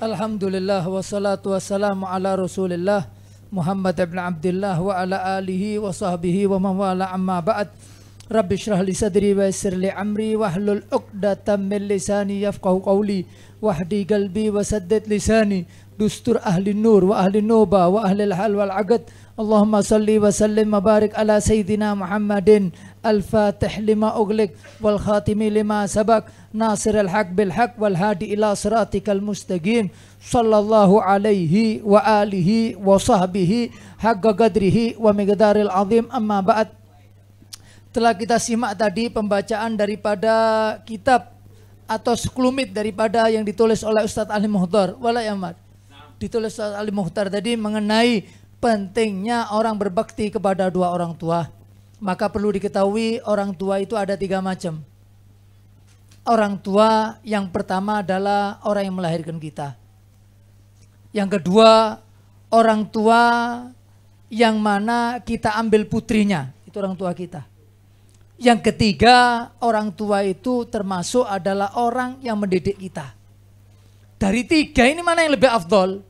Alhamdulillah wassalatu wassalamu ala Rasulillah Muhammad ibn Abdullah wa ala alihi wa sahbihi wa man wala amma ba'd. Rabbi shrah li sadri wa yassir li amri wahlul 'uqdatam min lisani yafqahu qawli wahdi qalbi wa saddid lisani dustur ahli nur wa ahli nuba wa ahli al-hal wal 'aqd. Allahumma salli wa sallim wa barik ala sayyidina Muhammadin al-fatih lima ughliq wal khatimi lima sabaq nasir al-haq bil haq wal hadi ila siratikal mustaqim sallallahu alaihi wa alihi wa sahbihi haqqa qadrihi wa miqdaril azim. Amma ba'd. Telah kita simak tadi pembacaan daripada kitab atau sekelumit daripada yang ditulis oleh Ustadz Ali Mukhtar. Ditulis Ustadz Ali Mukhtar tadi mengenai pentingnya orang berbakti kepada dua orang tua. Maka perlu diketahui orang tua itu ada 3 macam. Orang tua yang pertama adalah orang yang melahirkan kita. Yang kedua, orang tua yang mana kita ambil putrinya, itu orang tua kita. Yang ketiga, orang tua itu termasuk adalah orang yang mendidik kita. Dari 3 ini mana yang lebih afdol?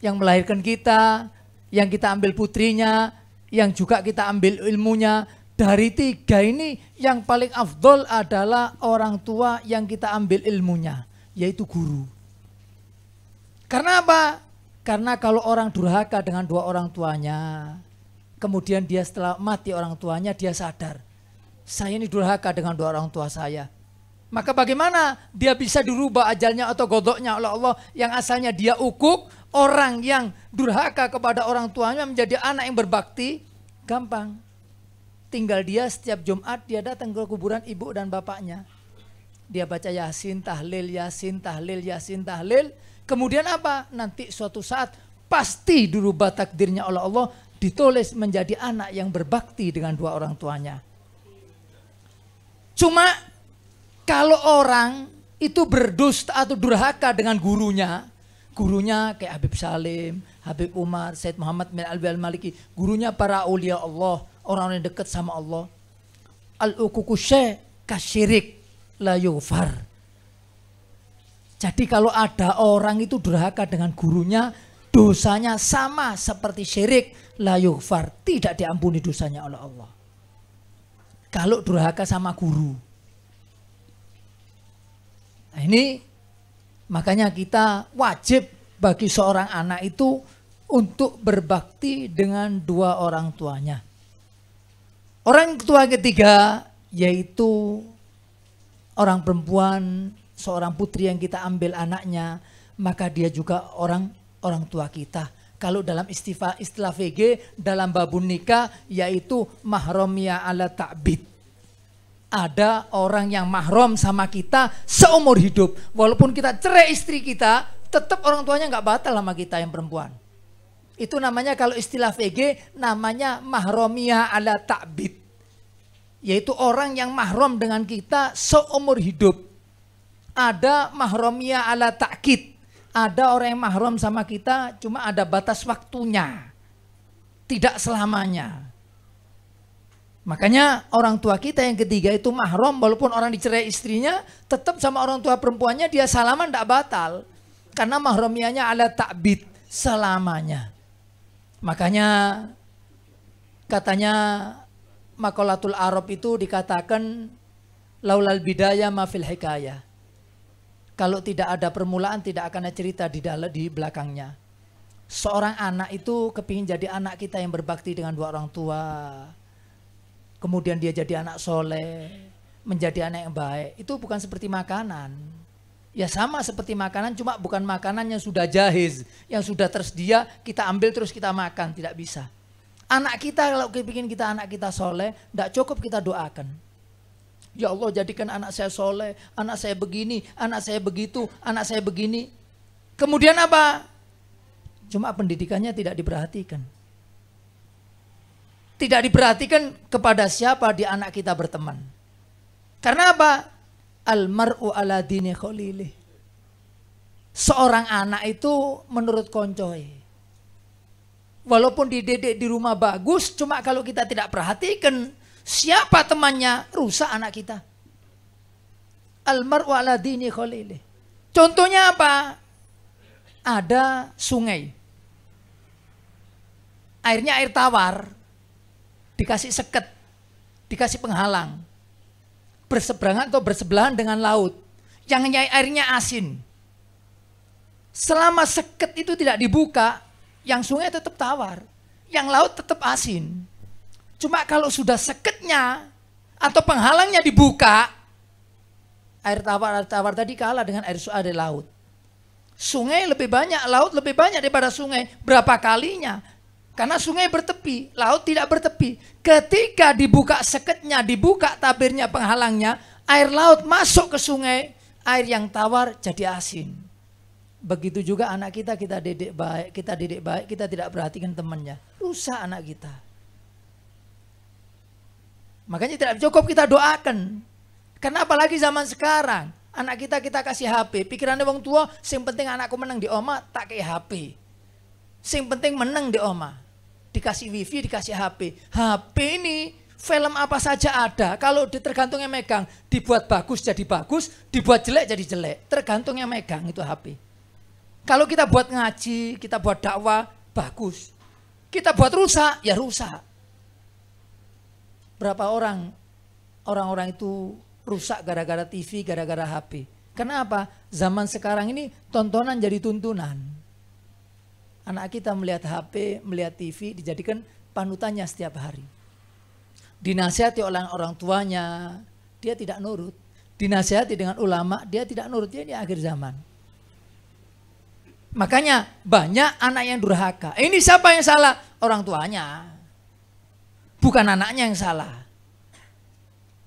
Yang melahirkan kita, yang kita ambil putrinya, yang juga kita ambil ilmunya. Dari 3 ini yang paling afdol adalah orang tua yang kita ambil ilmunya, yaitu guru. Karena apa? Karena kalau orang durhaka dengan 2 orang tuanya, kemudian dia setelah mati orang tuanya, dia sadar, saya ini durhaka dengan 2 orang tua saya. Maka bagaimana dia bisa dirubah ajalnya atau godoknya oleh Allah yang asalnya dia ukuk? Orang yang durhaka kepada orang tuanya menjadi anak yang berbakti, gampang. Tinggal dia setiap Jumat dia datang ke kuburan ibu dan bapaknya. Dia baca Yasin, tahlil, Yasin, tahlil, Yasin, tahlil. Kemudian apa? Nanti suatu saat pasti dirubah takdirnya oleh Allah, ditulis menjadi anak yang berbakti dengan 2 orang tuanya. Cuma kalau orang itu berdusta atau durhaka dengan gurunya kayak Habib Salim, Habib Umar, Said Muhammad bin Alwi al-Maliki, gurunya para aulia Allah, orang-orang yang dekat sama Allah. Al-uququ syai' kasyirik la yughfar. Jadi kalau ada orang itu durhaka dengan gurunya, dosanya sama seperti syirik la yughfar, tidak diampuni dosanya oleh Allah. Kalau durhaka sama guru. Nah ini makanya kita wajib bagi seorang anak itu untuk berbakti dengan 2 orang tuanya. Orang tua ketiga yaitu orang perempuan, seorang putri yang kita ambil anaknya, maka dia juga orang tua kita. Kalau dalam istilah VG dalam babun nikah yaitu mahramiyah ala ta'bid. Ada orang yang mahram sama kita seumur hidup. Walaupun kita cerai istri kita, tetap orang tuanya nggak batal sama kita yang perempuan. Itu namanya kalau istilah VG namanya mahramiyah ala ta'bid. Yaitu orang yang mahram dengan kita seumur hidup. Ada mahramiyah ala ta'kid. Ada orang yang mahram sama kita cuma ada batas waktunya. Tidak selamanya. Makanya orang tua kita yang ketiga itu mahram, walaupun orang dicerai istrinya, tetap sama orang tua perempuannya dia salaman tidak batal. Karena mahramiyahnya ala ta'bid selamanya. Makanya katanya Maqalatul Arab itu dikatakan laulal bidayah ma fil hikayah. Kalau tidak ada permulaan tidak akan ada cerita di belakangnya. Seorang anak itu kepingin jadi anak kita yang berbakti dengan 2 orang tua. Kemudian dia jadi anak soleh, menjadi anak yang baik. Itu bukan seperti makanan. Ya sama seperti makanan, cuma bukan makanan yang sudah jahiz, yang sudah tersedia, kita ambil terus kita makan, tidak bisa. Anak kita kalau bikin kita anak kita soleh, tidak cukup kita doakan. Ya Allah jadikan anak saya soleh, anak saya begini, anak saya begitu, anak saya begini. Kemudian apa? Cuma pendidikannya tidak diperhatikan. Tidak diperhatikan kepada siapa di anak kita berteman. Karena apa? Al-mar'u ala dini khalilih. Seorang anak itu menurut koncoy. Walaupun dididik di rumah bagus, cuma kalau kita tidak perhatikan siapa temannya, rusak anak kita. Al-mar'u ala dini khalilih. Contohnya apa? ada sungai. Airnya air tawar, dikasih seket, dikasih penghalang. Berseberangan atau bersebelahan dengan laut. Yang airnya asin. Selama seket itu tidak dibuka, yang sungai tetap tawar. Yang laut tetap asin. Cuma kalau sudah seketnya atau penghalangnya dibuka, air tawar tadi kalah dengan air laut. Sungai lebih banyak, laut lebih banyak daripada sungai. Berapa kalinya? Karena sungai bertepi, laut tidak bertepi. Ketika dibuka seketnya, dibuka tabirnya, penghalangnya, air laut masuk ke sungai, air yang tawar jadi asin. Begitu juga anak kita didik baik, kita tidak perhatikan temannya. Rusak anak kita. Makanya tidak cukup kita doakan. Karena apalagi zaman sekarang, anak kita kasih HP. Pikirannya wong tua, sing penting anakku menang di oma, tak kayak HP. Sing penting menang di oma. Dikasih wifi, dikasih HP. HP ini film apa saja ada. Kalau tergantung yang megang, dibuat bagus jadi bagus, dibuat jelek jadi jelek. Tergantung yang megang itu HP. Kalau kita buat ngaji, kita buat dakwah, bagus. Kita buat rusak, ya rusak. Berapa orang-orang itu rusak gara-gara TV, gara-gara HP. Kenapa? Zaman sekarang ini tontonan jadi tuntunan. Anak kita melihat HP, melihat TV, dijadikan panutannya setiap hari. Dinasihati oleh orang tuanya, dia tidak nurut. Dinasihati dengan ulama, dia tidak nurut. Dia di akhir zaman. Makanya banyak anak yang durhaka. Ini siapa yang salah? Orang tuanya. Bukan anaknya yang salah.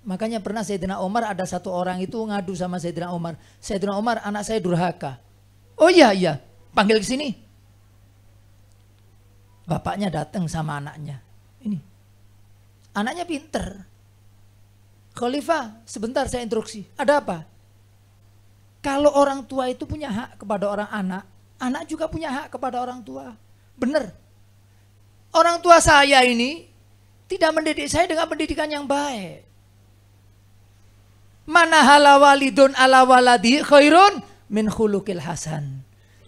Makanya pernah Sayyidina Umar, ada satu orang itu ngadu sama Sayyidina Umar. Sayyidina Umar, anak saya durhaka. Oh iya, panggil ke sini. Bapaknya datang sama anaknya. Ini. Anaknya pinter. Khalifah, sebentar saya instruksi. Ada apa? Kalau orang tua itu punya hak kepada orang anak, anak juga punya hak kepada orang tua. Benar. Orang tua saya ini tidak mendidik saya dengan pendidikan yang baik. Mana hala walidun ala waladi khairun min khuluqil hasan.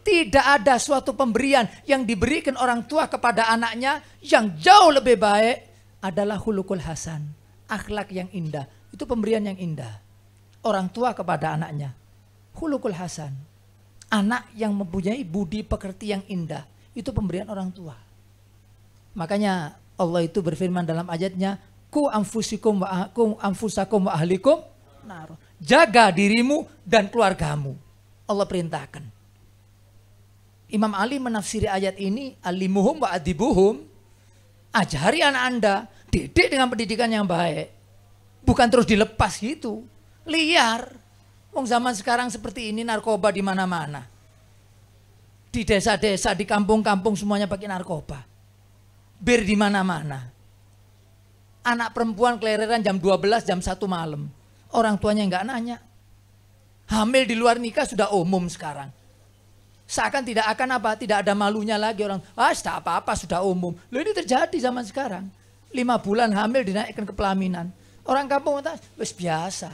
Tidak ada suatu pemberian yang diberikan orang tua kepada anaknya yang jauh lebih baik adalah khuluqul hasan. Akhlak yang indah. Itu pemberian yang indah. Orang tua kepada anaknya. Khuluqul hasan. Anak yang mempunyai budi pekerti yang indah. Itu pemberian orang tua. Makanya Allah itu berfirman dalam ayatnya, Ku anfusakum wa ahlikum nar. Jaga dirimu dan keluargamu. Allah perintahkan. Imam Ali menafsiri ayat ini, alimuhum wa adibuhum, ajari anak Anda, didik dengan pendidikan yang baik. Bukan terus dilepas gitu, liar. Wong zaman sekarang seperti ini, narkoba di mana-mana. Di desa-desa, di kampung-kampung semuanya pakai narkoba. Bir di mana-mana. Anak perempuan kelereran jam 12, jam 1 malam. Orang tuanya nggak nanya. Hamil di luar nikah sudah umum sekarang. Seakan tidak akan apa, tidak ada malunya lagi orang. Tak apa-apa sudah umum. Loh ini terjadi zaman sekarang. 5 bulan hamil dinaikkan ke pelaminan. Orang kampung wes biasa.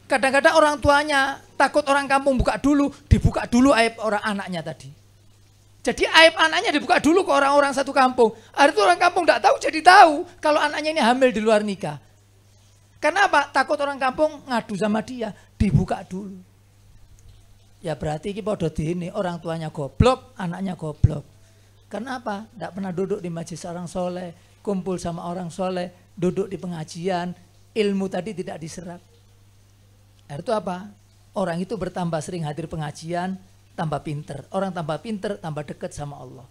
Kadang-kadang orang tuanya takut orang kampung dibuka dulu aib orang anaknya tadi. Jadi aib anaknya dibuka dulu ke orang-orang satu kampung. Hari itu orang kampung tidak tahu jadi tahu kalau anaknya ini hamil di luar nikah. Karena apa? Takut orang kampung ngadu sama dia, dibuka dulu. Ya berarti ini podo dini, orang tuanya goblok, anaknya goblok. Kenapa? Tidak pernah duduk di majelis orang soleh, kumpul sama orang soleh, duduk di pengajian, ilmu tadi tidak diserap. Itu apa? Orang itu bertambah sering hadir pengajian, tambah pinter. Orang tambah pinter, tambah dekat sama Allah.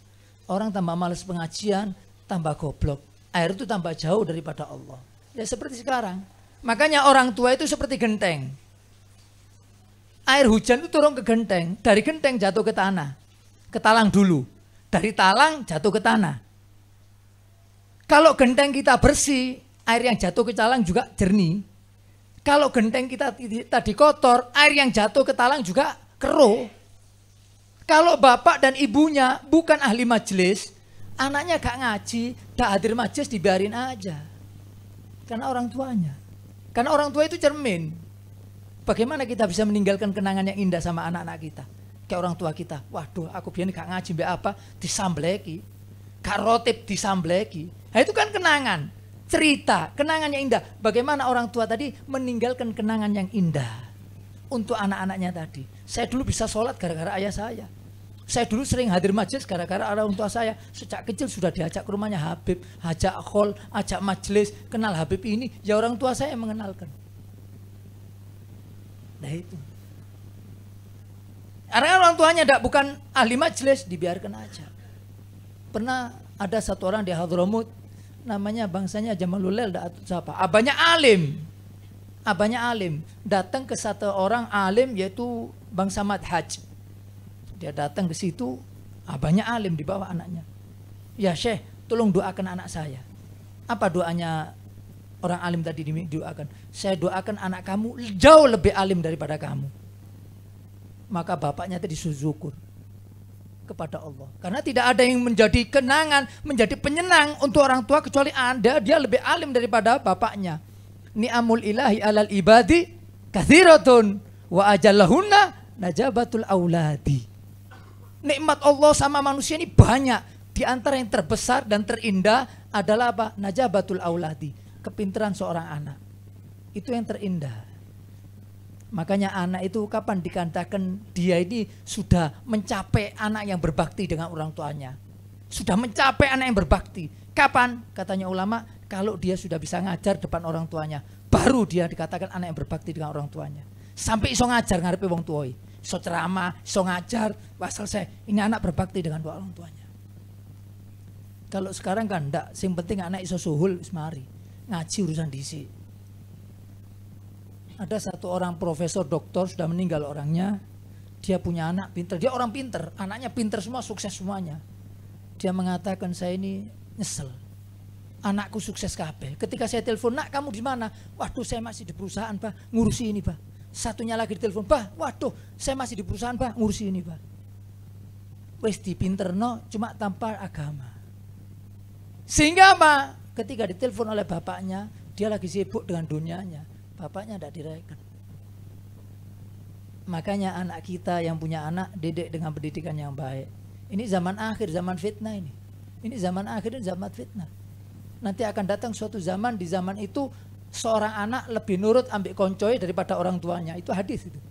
Orang tambah malas pengajian, tambah goblok. Air itu tambah jauh daripada Allah. Ya seperti sekarang. Makanya orang tua itu seperti genteng. Air hujan itu turun ke genteng, dari genteng jatuh ke tanah, ke talang dulu, dari talang jatuh ke tanah. Kalau genteng kita bersih, air yang jatuh ke talang juga jernih. Kalau genteng kita tadi kotor, air yang jatuh ke talang juga keruh. Kalau bapak dan ibunya bukan ahli majelis, anaknya gak ngaji, gak hadir majelis dibiarin aja. Karena orang tuanya. Karena orang tua itu cermin. Bagaimana kita bisa meninggalkan kenangan yang indah sama anak-anak kita? Kayak orang tua kita, waduh aku biar gak ngaji mbak apa, disambleki. Gak rotip disambleki. Nah itu kan kenangan, cerita, kenangan yang indah. Bagaimana orang tua tadi meninggalkan kenangan yang indah untuk anak-anaknya tadi. Saya dulu bisa sholat gara-gara ayah saya. Saya dulu sering hadir majelis gara-gara orang tua saya. Sejak kecil sudah diajak ke rumahnya Habib, ajak khol, ajak majelis, kenal Habib ini. Ya orang tua saya yang mengenalkan. Nah itu. Karena orang tuanya bukan ahli majelis, dibiarkan aja. Pernah ada satu orang di Hadramut, namanya bangsanya Jamalulail, siapa? Abahnya alim. Abahnya alim. Datang ke satu orang alim yaitu Bang Samad Haj. Dia datang ke situ, abahnya alim di bawah anaknya. Ya Syekh, tolong doakan anak saya. Apa doanya orang alim tadi didoakan? Saya doakan anak kamu jauh lebih alim daripada kamu. Maka bapaknya tadi syukur kepada Allah. Karena tidak ada yang menjadi kenangan, menjadi penyenang untuk orang tua kecuali dia lebih alim daripada bapaknya. Ni'amul ilahi alal ibadi kathiratun wa ajallahunna najabatul auladi. Nikmat Allah sama manusia ini banyak. Di antara yang terbesar dan terindah adalah apa? Najabatul auladi. Kepintaran seorang anak. Itu yang terindah. Makanya anak itu kapan dikatakan dia ini sudah mencapai anak yang berbakti dengan orang tuanya. Sudah mencapai anak yang berbakti. Kapan? Katanya ulama, kalau dia sudah bisa ngajar depan orang tuanya. Baru dia dikatakan anak yang berbakti dengan orang tuanya. Sampai iso ngajar ngarepe wong tuoi. Iso ceramah, iso ngajar. Wah selesai, ini anak berbakti dengan orang tuanya. Kalau sekarang kan enggak, yang penting anak iso suhul, mari. Ngaji urusan disi. Ada satu orang profesor doktor sudah meninggal orangnya. Dia punya anak pinter. Dia orang pinter. Anaknya pinter semua, sukses semuanya. Dia mengatakan saya ini nyesel. Anakku sukses kabeh. Ketika saya telepon, nak kamu di mana? Waduh saya masih di perusahaan Pak. Ngurusi ini Pak. Satunya lagi ditelepon, Pak. Waduh saya masih di perusahaan Pak. Ngurusi ini Pak. Wes di pinter no, cuma tanpa agama. Sehingga apa? Ketika ditelepon oleh bapaknya, dia lagi sibuk dengan dunianya. Bapaknya tidak direken. Makanya anak kita yang punya anak didik dengan pendidikan yang baik. Ini zaman akhir, zaman fitnah ini. Ini zaman akhir dan zaman fitnah. Nanti akan datang suatu zaman, di zaman itu seorang anak lebih nurut ambil koncoy daripada orang tuanya. Itu hadis itu.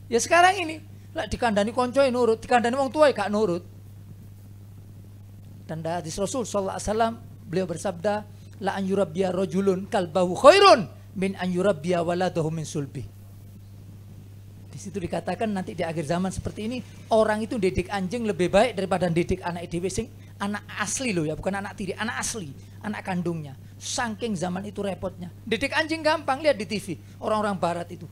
Ya sekarang ini, lah dikandani koncoy nurut, dikandani orang tua gak nurut. Dan hadis Rasul sallallahu alaihi wasallam, beliau bersabda, la an yurabbiya rajulun kalbahu khairun min an yurabbiya waladahu min sulbi. Di situ dikatakan nanti di akhir zaman seperti ini, orang itu didik anjing lebih baik daripada didik anak dhewe sing anak asli loh ya, bukan anak tiri, anak asli, anak kandungnya. Saking zaman itu repotnya. Didik anjing gampang, lihat di TV, orang-orang barat itu.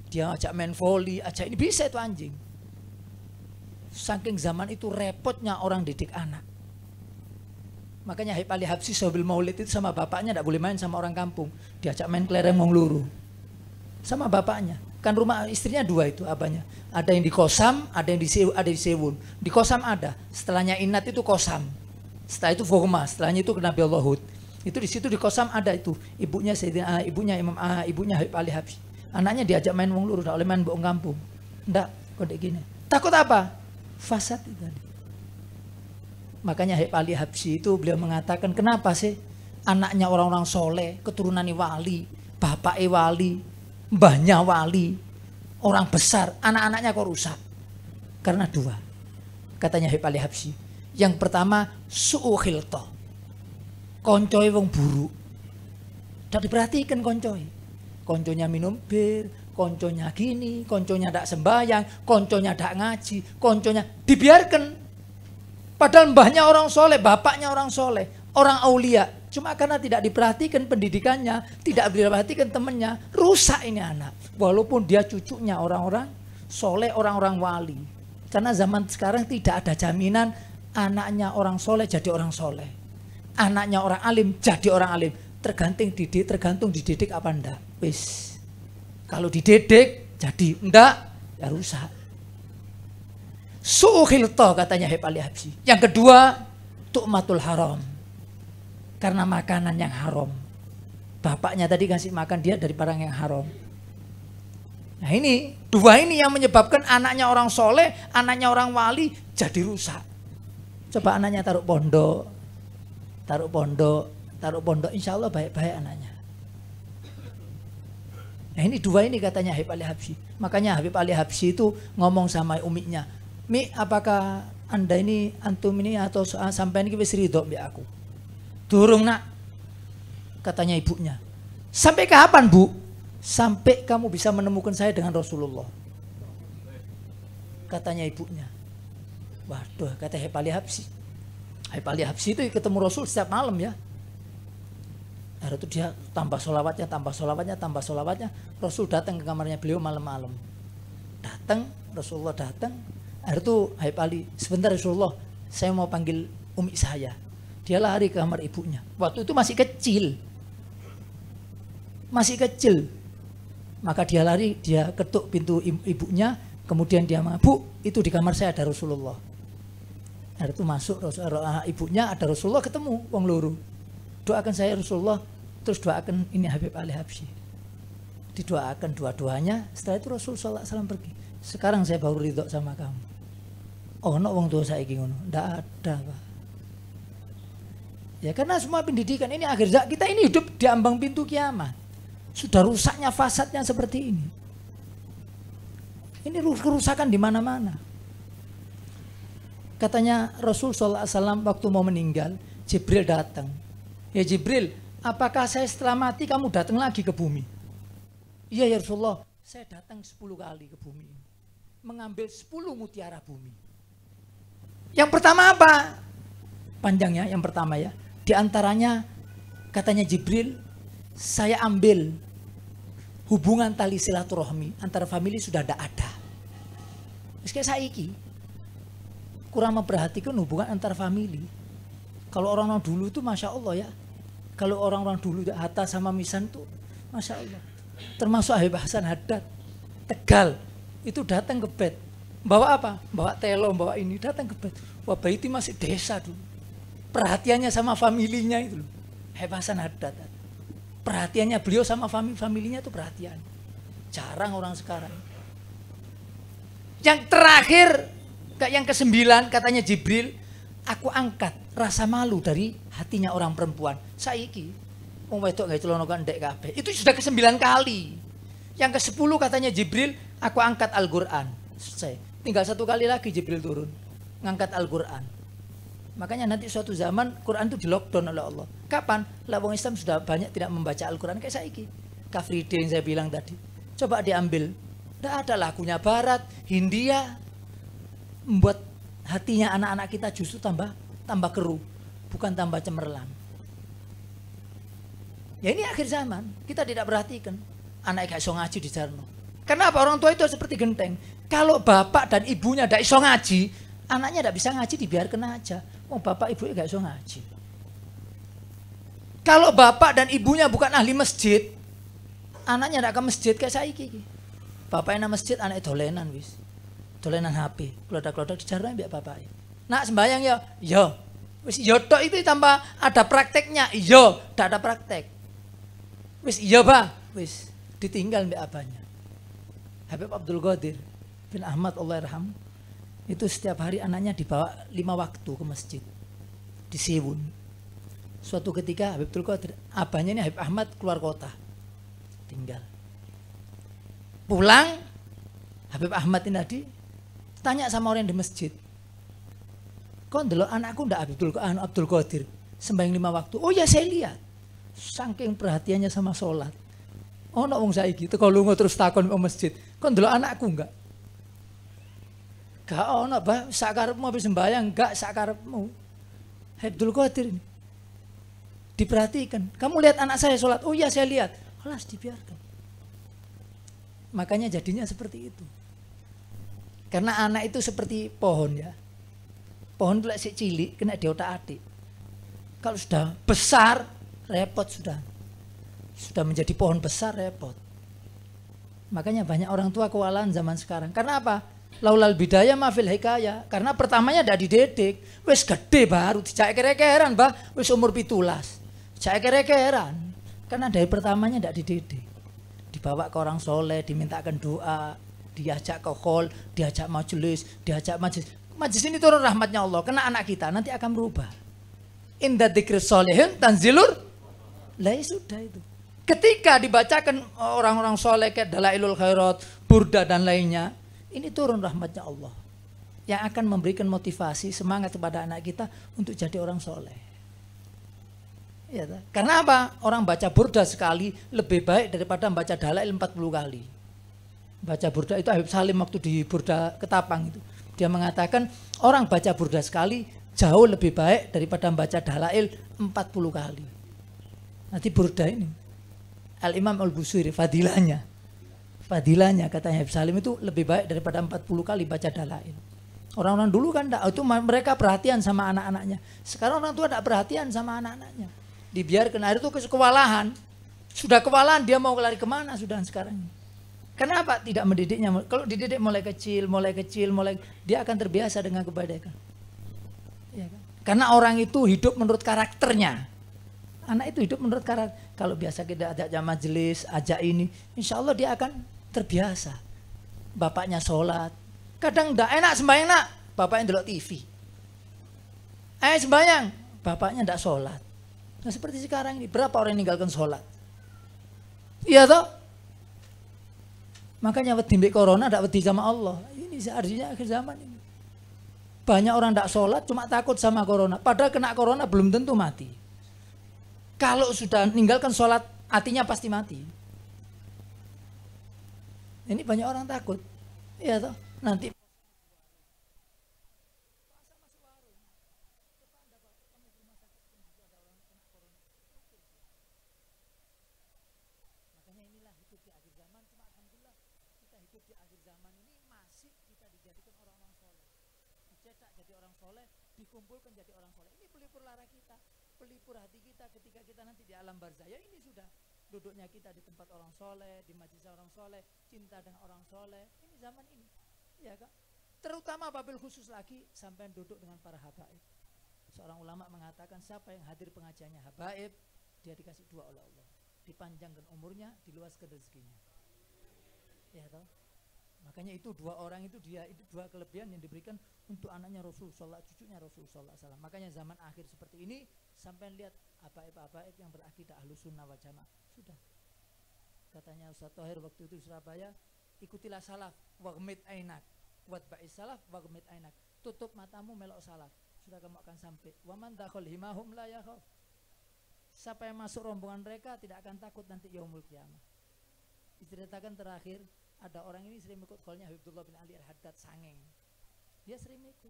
Dia ajak main volley, ajak ini bisa itu anjing. Saking zaman itu repotnya orang didik anak. Makanya Habib Ali Habsyi Sobil Maulid itu sama bapaknya tidak boleh main sama orang kampung. Diajak main kelereng wong luru. Sama bapaknya. Kan rumah istrinya dua itu abahnya. Ada yang di Kosam, ada yang di Sewun. Di Kosam ada. Setelahnya Inat itu Kosam. Setelah itu Fohma, setelahnya itu Nabi Allah Hud. Itu di situ di Kosam ada itu. Ibunya Sayyidina, ibunya Imam ibunya Habib Ali Habsyi. Anaknya diajak main wong luru, tidak boleh main bohong kampung. Enggak, kode gini. Takut apa? Fasad itu tadi. Makanya Habib Ali Habsyi itu beliau mengatakan, kenapa sih anaknya orang-orang soleh, keturunannya wali, bapaknya wali, mbahnya wali, orang besar, anak-anaknya kok rusak? Karena dua, katanya Habib Ali Habsyi. Yang pertama, su'u khiltah, koncoy wong buruk. Tak diperhatikan koncoy. Konconya minum bir, konconya gini, konconya tak sembahyang, konconya tak ngaji, konconya dibiarkan. Padahal mbahnya orang soleh, bapaknya orang soleh, orang aulia. Cuma karena tidak diperhatikan pendidikannya, tidak diperhatikan temannya, rusak ini anak. Walaupun dia cucunya orang-orang soleh, orang-orang wali. Karena zaman sekarang tidak ada jaminan anaknya orang soleh jadi orang soleh. Anaknya orang alim jadi orang alim. Tergantung dididik apa enggak. Wis. Kalau dididik jadi enggak, ya rusak. Su'ukhilto katanya Habib Ali Habsyi. Yang kedua, tu'matul haram. Karena makanan yang haram. Bapaknya tadi kasih makan dia dari barang yang haram. Nah ini, dua ini yang menyebabkan anaknya orang soleh, anaknya orang wali jadi rusak. Coba anaknya taruh pondok, insya Allah baik-baik anaknya. Nah ini dua ini katanya Habib Ali Habsyi. Makanya Habib Ali Habsyi itu ngomong sama umiknya, Mi, apakah anda ini, antum ini atau sampai ini wis ridho mbek aku? Durung nak, katanya ibunya. Sampai kapan bu? Sampai kamu bisa menemukan saya dengan Rasulullah, katanya ibunya. Waduh, kata Habib Ali Habsyi. Habib Ali Habsyi itu ketemu Rasul setiap malam ya. Hari itu dia tambah sholawatnya. Rasul datang ke kamarnya beliau malam-malam. Rasulullah datang. Hari itu Habib Ali, sebentar Rasulullah, saya mau panggil umi saya. Dia lari ke kamar ibunya. Waktu itu masih kecil. Maka dia lari, dia ketuk pintu ibunya. Kemudian dia mengatakan, Bu, itu di kamar saya ada Rasulullah. Hari itu masuk ibunya, ada Rasulullah, ketemu wong loro. Doakan saya Rasulullah, terus doakan ini Habib Ali Habsyi. Didoakan dua-duanya, setelah itu Rasul sallallahu alaihi wasallam pergi. Sekarang saya baru ridho sama kamu. Oh, no wong tua saya ngono. Ndak ada, Pak. Ya karena semua pendidikan ini akhir kita ini hidup di ambang pintu kiamat. Sudah rusaknya fasadnya seperti ini. Ini kerusakan di mana-mana. Katanya Rasul sallallahu alaihi wasallam waktu mau meninggal, Jibril datang. Ya Jibril, apakah saya setelah mati kamu datang lagi ke bumi? Iya ya Rasulullah, saya datang 10 kali ke bumi. Mengambil 10 mutiara bumi. Yang pertama apa? Panjangnya yang pertama ya. Di antaranya katanya Jibril, saya ambil hubungan tali silaturahmi antara famili sudah tidak ada. Kayak saiki kurang memperhatikan hubungan antar famili. Kalau orang-orang dulu itu Masya Allah ya. Kalau orang-orang dulu Hatta sama Misan tuh Masya Allah. Termasuk Habib Hasan Haddad Tegal itu datang ke bed. Bawa apa? Bawa telo, bawa ini, datang ke bed. Wah, Baiti masih desa dulu. Perhatiannya sama familinya itu loh. Habib Hasan Haddad. Perhatiannya beliau sama familinya itu perhatian. Jarang orang sekarang. Yang terakhir, yang ke-9 katanya Jibril, aku angkat rasa malu dari hatinya orang perempuan. Saiki wong wedok gawe celana ndek kabeh. Itu sudah ke-9 kali. Yang ke-10 katanya Jibril, aku angkat Al-Qur'an. Selesai. Tinggal 1 kali lagi Jibril turun ngangkat Al-Qur'an. Makanya nanti suatu zaman Quran itu di lockdown oleh Allah. Kapan? Lah wong Islam sudah banyak tidak membaca Al-Quran kayak saiki. Car Free Day yang saya bilang tadi. Coba diambil. Tidak ada lagunya Barat, Hindia. Membuat hatinya anak-anak kita justru tambah keruh. Bukan tambah cemerlang. Ya ini akhir zaman. Kita tidak perhatikan. Anak gak iso ngaji di Jarno. Kenapa? Orang tua itu seperti genteng. Kalau bapak dan ibunya tidak iso ngaji, anaknya tidak bisa ngaji, dibiarkan aja. Oh, bapak ibunya gak iso ngaji. Kalau bapak dan ibunya bukan ahli masjid, anaknya tidak ke masjid kayak saiki. Bapaknya masjid, anaknya dolenan wis. Dolenan HP, kelodak-kelodak dijarang biar bapaknya. Nak sembahyang ya, yo. Wis yo tok itu tambah ada prakteknya, yo, tidak ada praktek. Wis iya bah, wis ditinggal mbak abahnya. Habib Abdul Qadir bin Ahmad Allah yarham. Itu setiap hari anaknya dibawa 5 waktu ke masjid di Siwun. Suatu ketika Habib Abdul Qadir, abahnya ini Habib Ahmad keluar kota, tinggal. Pulang, Habib Ahmad ini tadi tanya sama orang di masjid, kok ndelok anakku ndak Abdul Qadir sembahyang 5 waktu? Oh ya saya lihat, saking perhatiannya sama sholat. Oh nak wong saiki teko lunga terus takon ke masjid, kok ndelok anakku enggak? Gak ono bah, sakarepmu habis sembahyang, gak sakarepmu. Abdul Qadir ini diperhatikan. Kamu lihat anak saya sholat? Oh iya saya lihat. Alas dibiarkan. Makanya jadinya seperti itu. Karena anak itu seperti pohon ya. Pohon itu si cilik kena diotak-atik. Kalau sudah besar repot sudah. Sudah menjadi pohon besar repot. Makanya banyak orang tua kewalahan zaman sekarang. Karena apa? Laulal bidaya mafil hikaya. Karena pertamanya tidak dididik. Wis gede baru dicak kere-keran bah. Wis umur 17. Dicak kere-keran. Karena dari pertamanya tidak dididik. dibawa ke orang soleh, dimintakan doa, diajak ke hall, diajak majelis. Majelis ini turun rahmatnya Allah, kena anak kita, nanti akan berubah. Inda dzikri sholihin tanzilur, lah sudah itu. Ketika dibacakan orang-orang soleh kayak Dalailul Khairat, Burda dan lainnya, ini turun rahmatnya Allah yang akan memberikan motivasi, semangat kepada anak kita untuk jadi orang soleh. Ya, karena apa? Orang baca Burda sekali lebih baik daripada membaca Dalail 40 kali. Baca Burda itu Habib Salim waktu di Burda Ketapang itu, dia mengatakan orang baca Burda sekali jauh lebih baik daripada membaca Dalail 40 kali. Nanti Burda ini Al-Imam Al-Busiri fadilahnya katanya Habib Salim itu lebih baik daripada 40 kali baca Dalail. Orang-orang dulu kan itu mereka perhatian sama anak-anaknya. Sekarang orang tua tidak perhatian sama anak-anaknya. Dibiarkan, akhir itu kewalahan. Sudah kewalahan, dia mau lari kemana sudah sekarang. Kenapa? Tidak mendidiknya. Kalau dididik mulai kecil, dia akan terbiasa dengan kebaikan. Ya kan? Karena orang itu hidup menurut karakternya. Anak itu hidup menurut karakter. Kalau biasa kita ajak majelis, ajak ini, insya Allah dia akan terbiasa. Bapaknya sholat. Kadang tidak enak sembahyang nak, bapaknya delok TV. Sembahyang, bapaknya tidak sholat. Nah seperti sekarang ini, berapa orang yang meninggalkan sholat? Iya toh? Makanya wedi mbek corona tidak wedi sama Allah. Ini artinya akhir zaman ini. Banyak orang tidak sholat cuma takut sama corona. Padahal kena corona belum tentu mati. Kalau sudah meninggalkan sholat, artinya pasti mati. Ini banyak orang takut. Iya toh? Nanti dikumpulkan jadi orang soleh. Ini pelipur lara kita, pelipur hati kita ketika kita nanti di alam barzah. Ya ini sudah duduknya kita di tempat orang soleh, di majelis orang soleh, cinta dengan orang soleh. Ini zaman ini, ya kan? Terutama wabil khusus lagi sampai duduk dengan para habaib. Seorang ulama mengatakan siapa yang hadir pengajiannya habaib, dia dikasih dua oleh Allah, dipanjangkan umurnya, diluaskan rezekinya. Ya toh? Makanya itu dua orang itu dua kelebihan yang diberikan untuk anaknya Rasulullah, cucunya Rasulullah SAW. Makanya zaman akhir seperti ini sampai lihat habaib yang berakidah Ahlus Sunnah wal Jamaah. Sudah. Katanya Ustaz Thohir waktu itu di Surabaya, ikutilah salaf waghmid ainak, watba'is salaf waghmid ainak. Tutup matamu melok salaf. Sudah kamu akan sampai. Wa man dakhal himahum la yakhaf. Siapa yang masuk rombongan mereka tidak akan takut nanti yaumul qiyamah. Diceritakan terakhir ada orang ini sering ikut kholnya Habibullah bin Ali Al-Haddad Sangeng. Dia sering ikut.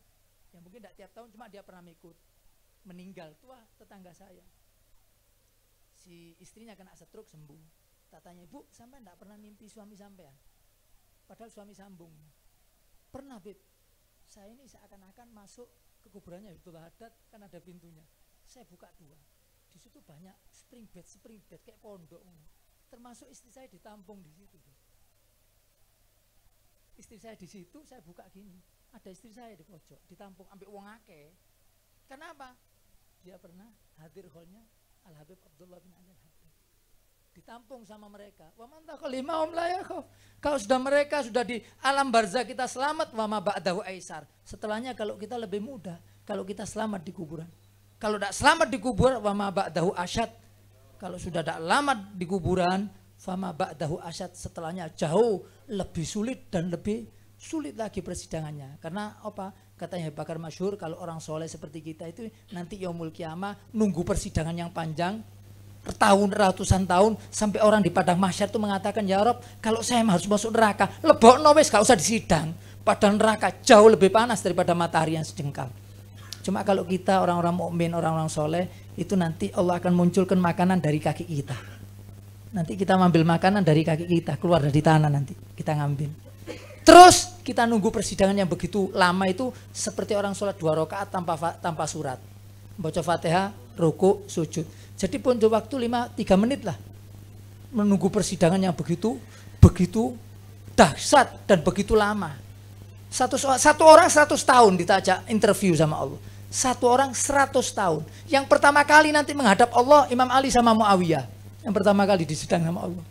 Ya mungkin tidak tiap tahun, cuma dia pernah ikut. Meninggal, tua tetangga saya. Si istrinya kena stroke sembuh. Tak tanya, ibu, sampai tidak pernah mimpi suami sampean? Padahal suami sambung. Pernah, Bib. Saya ini seakan-akan masuk ke kuburannya Habibullah Haddad, kan ada pintunya. Saya buka dua. Di situ banyak spring bed kayak pondok. Termasuk istri saya ditampung di situ. Istri saya di situ, saya buka gini. Ada istri saya di pojok, ditampung ambil uang akeh. Kenapa? Dia pernah hadir kholnya Al-Habib Abdullah bin Ali Al-Haddad. Ditampung sama mereka. Wa man dakhal himahum la yakhaf. Kalau sudah mereka sudah di alam barzah kita selamat, wa ma ba'dahu aisar. Setelahnya kalau kita lebih mudah, kalau kita selamat di kuburan. Kalau tidak selamat di kuburan, wa ma ba'dahu asyad. Kalau sudah tidak selamat di kuburan, fama ba'dahu asyad, setelahnya jauh lebih sulit dan lebih sulit lagi persidangannya. Karena apa? Katanya Bakar masyhur, kalau orang soleh seperti kita itu nanti yaumul qiyamah nunggu persidangan yang panjang bertahun, ratusan tahun, sampai orang di padang mahsyar itu mengatakan, ya Rob, kalau saya harus masuk neraka, lebokno wis gak usah disidang. Padahal neraka jauh lebih panas daripada matahari yang sejengkal. Cuma kalau kita orang-orang mukmin, orang-orang soleh, itu nanti Allah akan munculkan makanan dari kaki kita. Nanti kita ngambil makanan dari kaki kita, keluar dari tanah nanti kita ngambil. Terus kita nunggu persidangan yang begitu lama itu seperti orang sholat 2 rakaat tanpa surat. Baca Fatihah, ruku, sujud. Jadi pun waktu 3 menit lah. Menunggu persidangan yang begitu dahsyat dan begitu lama. Satu orang 100 tahun ditajak interview sama Allah. Satu orang 100 tahun. Yang pertama kali nanti menghadap Allah Imam Ali sama Muawiyah. Yang pertama kali disidang sama Allah.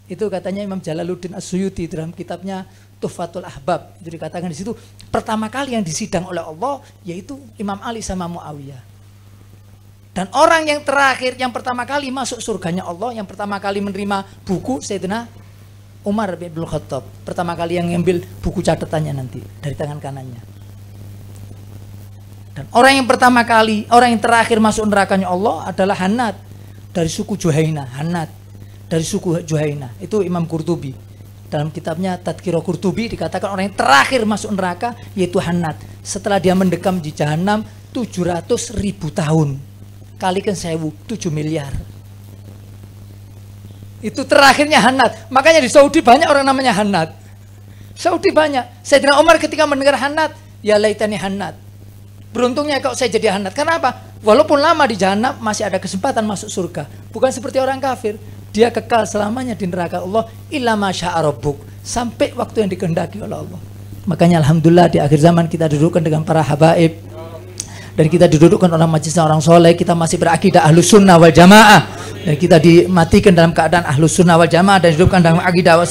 Itu katanya Imam Jalaluddin As-Suyuti dalam kitabnya Tuhfatul Ahbab. Itu dikatakan di situ pertama kali yang disidang oleh Allah yaitu Imam Ali sama Muawiyah. Dan orang yang terakhir, yang pertama kali masuk surganya Allah, yang pertama kali menerima buku Sayyidina Umar bin Khattab. Pertama kali yang ngambil buku catatannya nanti dari tangan kanannya. Dan orang yang pertama kali, orang yang terakhir masuk nerakanya Allah adalah Hanad dari suku Juhaina. Hanad dari suku Juhaina. Itu Imam Qurtubi. Dalam kitabnya Tadhkirah Qurtubi dikatakan orang yang terakhir masuk neraka yaitu Hanad. Setelah dia mendekam di Jahanam 700.000 tahun. Kalikan 7 miliar. Itu terakhirnya Hanad. Makanya di Saudi banyak orang namanya Hanad. Saudi banyak. Sayyidina Umar ketika mendengar Hanad, ya laitani Hanad. Beruntungnya kalau saya jadi Hanad. Kenapa? Walaupun lama di Jahanam masih ada kesempatan masuk surga. Bukan seperti orang kafir. Dia kekal selamanya di neraka Allah illa ma syaa rabbuk, sampai waktu yang dikehendaki oleh Allah. Makanya alhamdulillah di akhir zaman kita dudukkan dengan para habaib dan kita didudukkan oleh majelis orang soleh. Kita masih berakidah ahlus sunnah wal jamaah dan kita dimatikan dalam keadaan ahlus sunnah wal jamaah dan dihidupkan dalam akidah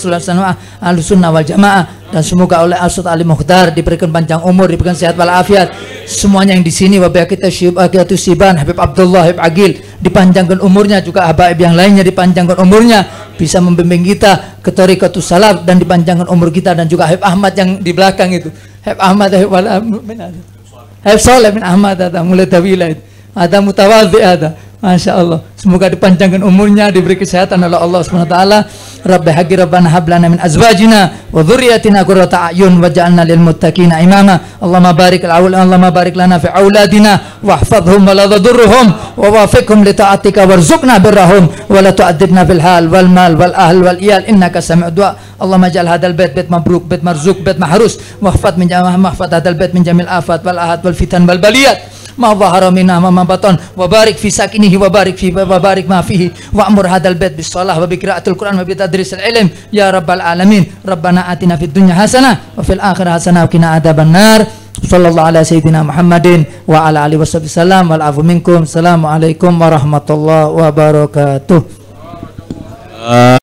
ahlus sunnah wal jamaah. Dan semoga oleh Ustaz Ali Mukhtar diberikan panjang umur, diberikan sehat walafiat. Semuanya yang di sini wabillahi taufiq siban, Habib Abdullah, Habib Agil dipanjangkan umurnya, juga habaib yang lainnya dipanjangkan umurnya, bisa membimbing kita ke thariqatus salaf, dan dipanjangkan umur kita, dan juga Habib Ahmad yang di belakang itu. Habib Ahmad, Habib Soleh bin Ahmad ada mulai tawila, ada mutawadhi ada. Masya Allah, semoga dipanjangkan umurnya, diberi kesehatan oleh Allah Subhanahu wa taala. Rabbi haqqi rabbana hab lana min azwajina wa dhurriyyatina qurrata a'yun waj'alna lil muttaqina imama. Allahumma barik lana fi auladina wahfazhum wa la tadurruhum wa wafiqhum li ta'atika warzuqna birrahum wa la tu'adzibna fil hal wal mal wal ahl wal iyal innaka sami'ud du'a. Allahumma ij'al hadzal bait mabruk, bait marzuq, bait mahrus, wahfaz min hadzal bait min jamil afat wal ahad wal fitan wal baliyat. Ma dhahara minna ma batan wa barik fi sakinihi wa barik ma fihi wa amur hadzal bait bis shalah wa bi qiraatil Qur'an wa bi tadrisil ilm ya rabbal alamin. Rabbana atina fid dunya hasanah wa fil akhirati hasanah wa qina adzaban nar. Sallallahu ala sayyidina Muhammadin wa ala alihi wasallam wal afu minkum. Assalamualaikum warahmatullahi wabarakatuh.